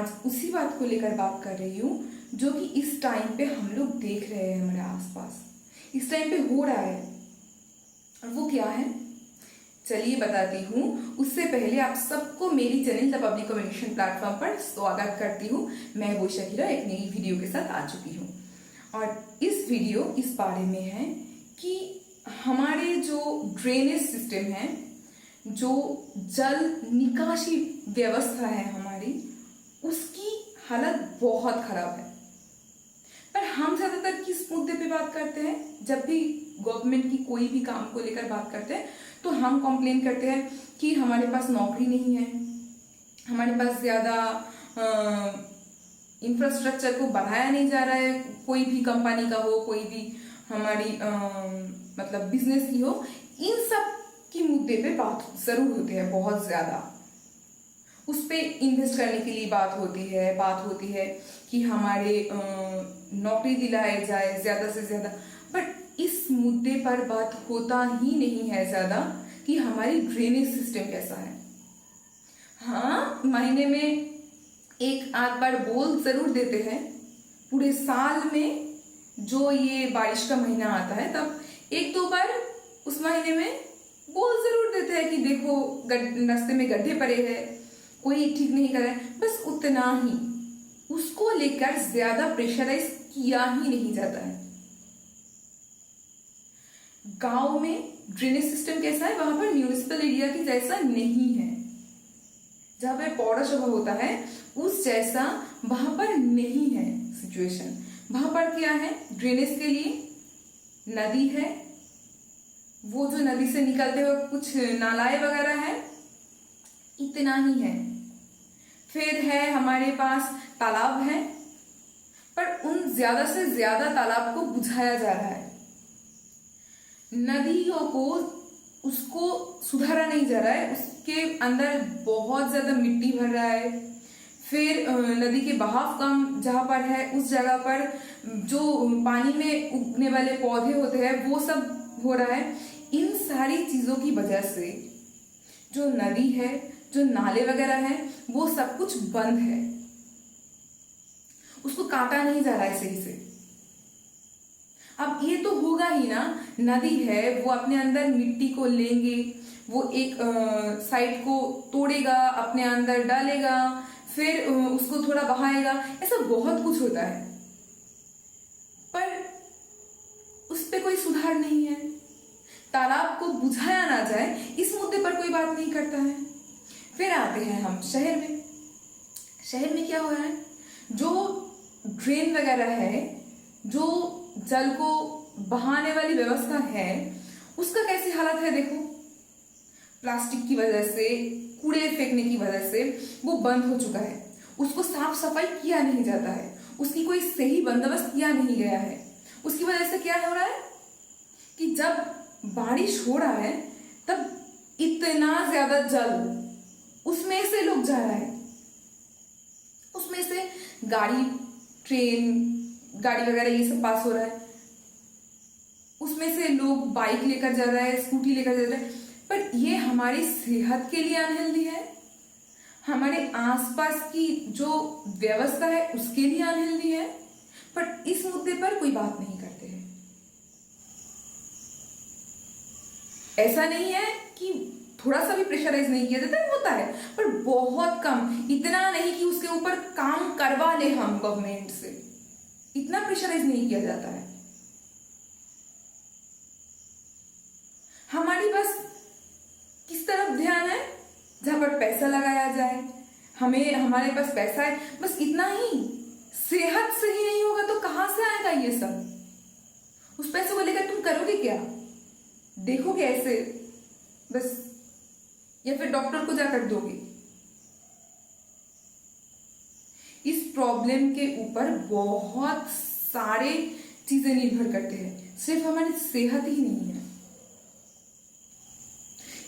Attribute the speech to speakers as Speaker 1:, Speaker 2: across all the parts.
Speaker 1: आज उसी बात को लेकर बात कर रही हूँ जो कि इस टाइम पे हम लोग देख रहे हैं हमारे आसपास, इस टाइम पे हो रहा है। और वो क्या है, चलिए बताती हूँ। उससे पहले आप सबको मेरी channel the public communication platform पर स्वागत करती हूँ। मैं वोशा हीरा एक नई वीडियो के साथ आ चुकी हूँ और इस वीडियो इस बारे में है कि हमारे जो ड्रेनेज सिस्टम है, जो जल निकासी व्यवस्था है हमारी, उसकी हालत बहुत खराब है। पर हम ज्यादातर किस मुद्दे पे बात करते हैं? जब भी गवर्नमेंट की कोई भी काम को लेकर बात करते हैं तो हम कंप्लेन करते हैं कि हमारे पास नौकरी नहीं है, हमारे पास ज्यादा इंफ्रास्ट्रक्चर को बढ़ाया नहीं जा रहा है। कोई भी कंपनी का हो, कोई भी हमारी मतलब बिजनेस की हो, इन सब की मुद्दे पे बात जरूर होती है। बहुत ज्यादा उस पे इन्वेस्ट करने के लिए बात होती है कि हमारे नौकरी दिलाई जाए ज्यादा से ज्यादा। बट इस मुद्दे पर बात होता ही नहीं है ज्यादा कि हमारी ड्रेनेज सिस्टम कैसा है। हाँ, महीने में एक आध बार बोल जरूर देते हैं। पूरे साल में जो ये बारिश का महीना आता है तब एक दो बार उस महीने में बोल जरूर देते हैं कि देखो रास्ते में गड्ढे पड़े हैं, कोई ठीक नहीं कर रहा है। बस उतना ही, उसको लेकर ज्यादा प्रेशराइज किया ही नहीं जाता है। गांव में ड्रेनेज सिस्टम कैसा है, वहां पर म्यूनिसिपल एरिया की जैसा नहीं है। जहां पर पौरसभा होता है उस जैसा वहां पर नहीं है सिचुएशन। वहां पर क्या है, ड्रेनेज के लिए नदी है, वो जो नदी से निकलते हुए कुछ नालाएं वगैरह है, इतना ही है। फिर है हमारे पास तालाब है, पर उन ज्यादा से ज्यादा तालाब को बुझाया जा रहा है। नदियों को उसको सुधारा नहीं जा रहा है, उसके अंदर बहुत ज्यादा मिट्टी भर रहा है। फिर नदी के बहाव कम जहां पर है उस जगह पर जो पानी में उगने वाले पौधे होते हैं वो सब हो रहा है। इन सारी चीजों की वजह से जो नदी है, जो नाले वगैरह है, वो सब कुछ बंद है, उसको काटा नहीं जा रहा है सही से। अब ये तो होगा ही ना, नदी है वो अपने अंदर मिट्टी को लेंगे, वो एक साइड को तोड़ेगा, अपने अंदर डालेगा, फिर उसको थोड़ा बहाएगा, ऐसा बहुत कुछ होता है। पर उस पर कोई सुधार नहीं है। तालाब को बुझाया ना जाए, इस मुद्दे पर कोई बात नहीं करता है। फिर आते हैं हम शहर में। शहर में क्या हो रहा है, जो ड्रेन वगैरह है, जो जल को बहाने वाली व्यवस्था है, उसका कैसी हालत है देखो। प्लास्टिक की वजह से, कूड़े फेंकने की वजह से वो बंद हो चुका है। उसको साफ सफाई किया नहीं जाता है, उसकी कोई सही बंदोबस्त किया नहीं गया है। उसकी वजह से क्या हो रहा है कि जब बारिश हो रहा है तब इतना ज्यादा जल उसमें से लोग जा रहा है, उसमें से गाड़ी, ट्रेन, गाड़ी वगैरह ये सब पास हो रहा है, उसमें से लोग बाइक लेकर जा रहा है, स्कूटी लेकर जा रहा है। पर ये हमारी सेहत के लिए अनहेल्दी है, हमारे आसपास की जो व्यवस्था है उसके लिए अनहेल्दी है। पर इस मुद्दे पर कोई बात नहीं करते हैं। ऐसा नहीं है कि थोड़ा सा भी प्रेशराइज नहीं किया जाता है, होता है पर बहुत कम। इतना नहीं कि उसके ऊपर काम करवा ले हम गवर्नमेंट से, इतना प्रेशराइज नहीं किया जाता है। हमारी बस किस तरफ ध्यान है, जहां पर पैसा लगाया जाए, हमें हमारे पास पैसा है, बस इतना ही। सेहत सही नहीं होगा तो कहां से आएगा ये सब? उस पैसे को लेकर तुम करोगे क्या? देखोगे ऐसे बस, या फिर डॉक्टर को जाकर दोगे? इस प्रॉब्लम के ऊपर बहुत सारे चीजें निर्भर करते हैं, सिर्फ हमारी सेहत ही नहीं है।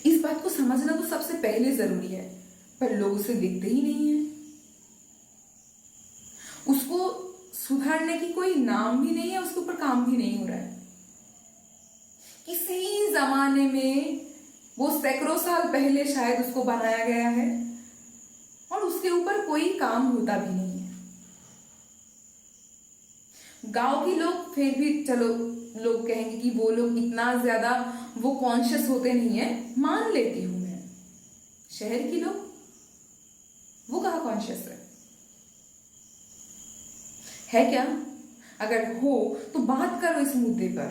Speaker 1: इस बात को समझना तो सबसे पहले जरूरी है, पर लोग उसे देखते ही नहीं है। उसको सुधारने की कोई नाम भी नहीं है, उसके ऊपर काम भी नहीं हो रहा है। किसी जमाने में, वो सैकड़ों साल पहले शायद उसको बनाया गया है, और उसके ऊपर कोई काम होता भी नहीं है। गांव के लोग फिर भी चलो, लोग कहेंगे कि वो लोग इतना ज्यादा वो कॉन्शियस होते नहीं है, मान लेती हूं मैं। शहर के लोग वो कहाँ कॉन्शियस है क्या? अगर हो तो बात करो इस मुद्दे पर,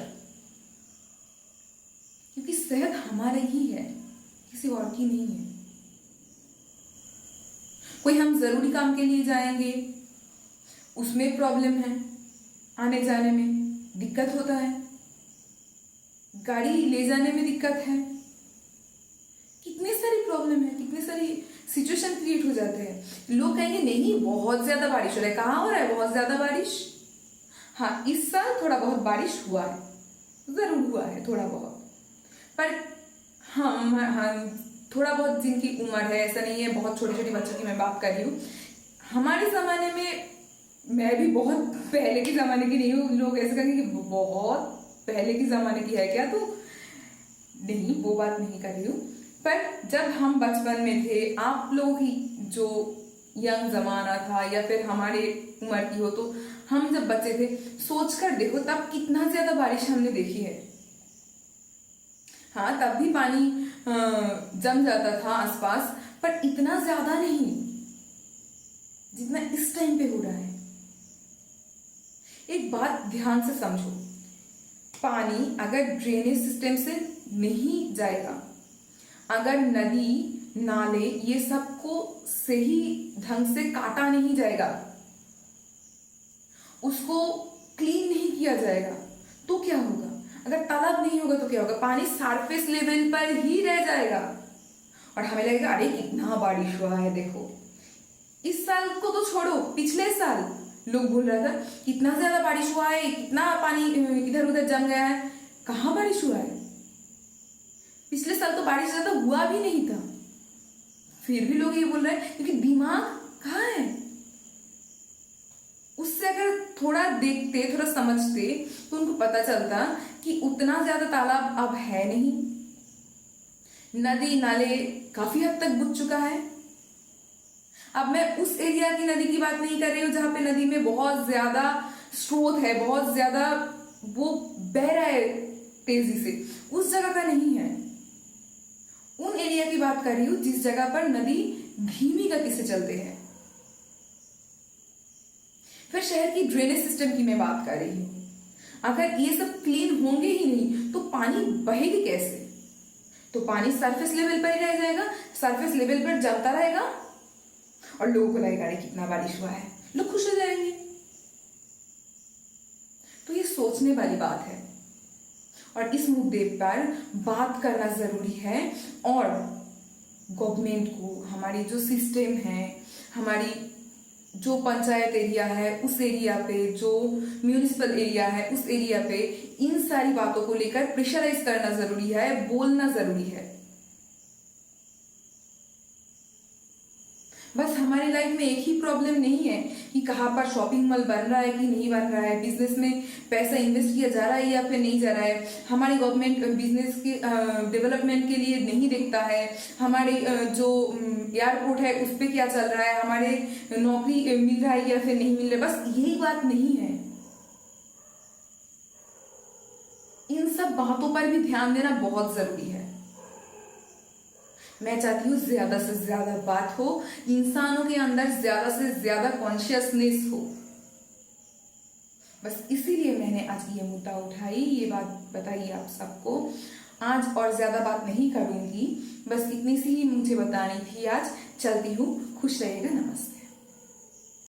Speaker 1: क्योंकि सेहत हमारी ही है, किसी और की नहीं है। कोई हम जरूरी काम के लिए जाएंगे, उसमें प्रॉब्लम है, आने जाने में दिक्कत होता है, गाड़ी ले जाने में दिक्कत है, कितने सारी प्रॉब्लम है, कितने सारी सिचुएशन क्रिएट हो जाते हैं। लोग कहेंगे नहीं बहुत ज्यादा बारिश हो रहा है। कहाँ हो रहा है बहुत ज्यादा बारिश? हाँ, इस साल थोड़ा बहुत बारिश हुआ है, जरूर हुआ है थोड़ा बहुत, पर हम थोड़ा बहुत जिनकी उम्र है, ऐसा नहीं है बहुत छोटे छोटे बच्चों की मैं बात कर रही हूँ। हमारे जमाने में, मैं भी बहुत पहले के जमाने की नहीं हूँ, लोग ऐसे कहेंगे कि बहुत पहले के जमाने की है क्या, तो नहीं, वो बात नहीं कर रही हूँ। पर जब हम बचपन में थे, आप लोग ही जो यंग जमाना था या फिर हमारे उम्र की हो, तो हम जब बच्चे थे, सोचकर देखो तब कितना ज्यादा बारिश हमने देखी है। हाँ, तब भी पानी जम जाता था आसपास, पर इतना ज्यादा नहीं जितना इस टाइम पे हो रहा है। एक बात ध्यान से समझो, पानी अगर ड्रेनेज सिस्टम से नहीं जाएगा, अगर नदी नाले ये सबको सही ढंग से काटा नहीं जाएगा, उसको क्लीन नहीं किया जाएगा, तो क्या होगा? अगर तालाब नहीं होगा तो क्या होगा? पानी सरफेस लेवल पर ही रह जाएगा और हमें लगेगा अरे कितना बारिश हुआ है देखो। इस साल को तो छोड़ो, पिछले साल लोग बोल रहा था कितना ज्यादा बारिश हुआ है, कितना पानी इधर उधर जम गया है। कहाँ बारिश हुआ है? पिछले साल तो बारिश ज्यादा हुआ भी नहीं था, फिर भी लोग ये बोल रहे हैं, क्योंकि दिमाग कहाँ है? उससे अगर थोड़ा देखते, थोड़ा समझते, तो उनको पता चलता कि उतना ज्यादा तालाब अब है नहीं, नदी नाले काफी हद तक बुझ चुका है। अब मैं उस एरिया की नदी की बात नहीं कर रही हूँ जहां पे नदी में बहुत ज्यादा स्रोत है, बहुत ज्यादा वो बह रहा है तेजी से, उस जगह का नहीं है। उन एरिया की बात कर रही हूँ जिस जगह पर नदी धीमी गति से चलते हैं। फिर शहर की ड्रेनेज सिस्टम की मैं बात कर रही हूँ। अगर ये सब क्लीन होंगे ही नहीं तो पानी बहेगी कैसे? तो पानी सरफेस लेवल पर ही रह जाएगा, सरफेस लेवल पर जमता रहेगा और लोगों को लगेगा अरे कितना बारिश हुआ है, लोग खुश हो जाएंगे। तो ये सोचने वाली बात है और इस मुद्दे पर बात करना जरूरी है। और गवर्नमेंट को, हमारी जो सिस्टम है, हमारी जो पंचायत एरिया है उस एरिया पे, जो म्यूनिसिपल एरिया है उस एरिया पे, इन सारी बातों को लेकर प्रेशराइज करना जरूरी है, बोलना जरूरी है। बस हमारी लाइफ में एक ही प्रॉब्लम नहीं है कि कहाँ पर शॉपिंग मॉल बन रहा है कि नहीं बन रहा है, बिजनेस में पैसा इन्वेस्ट किया जा रहा है या फिर नहीं जा रहा है, हमारी गवर्नमेंट बिजनेस के डेवलपमेंट के लिए नहीं देखता है, हमारे जो एयरपोर्ट है उस पर क्या चल रहा है, हमारे नौकरी मिल रहा है या फिर नहीं मिल रहा है, बस यही बात नहीं है। इन सब बातों पर भी ध्यान देना बहुत जरूरी है। मैं चाहती हूँ ज्यादा से ज्यादा बात हो, इंसानों के अंदर ज्यादा से ज्यादा कॉन्शियसनेस हो। बस इसीलिए मैंने आज ये मुद्दा उठाई, ये बात बताई आप सबको। आज और ज्यादा बात नहीं करूंगी, बस इतनी सी ही मुझे बतानी थी आज। चलती हूँ, खुश रहिएगा, नमस्ते।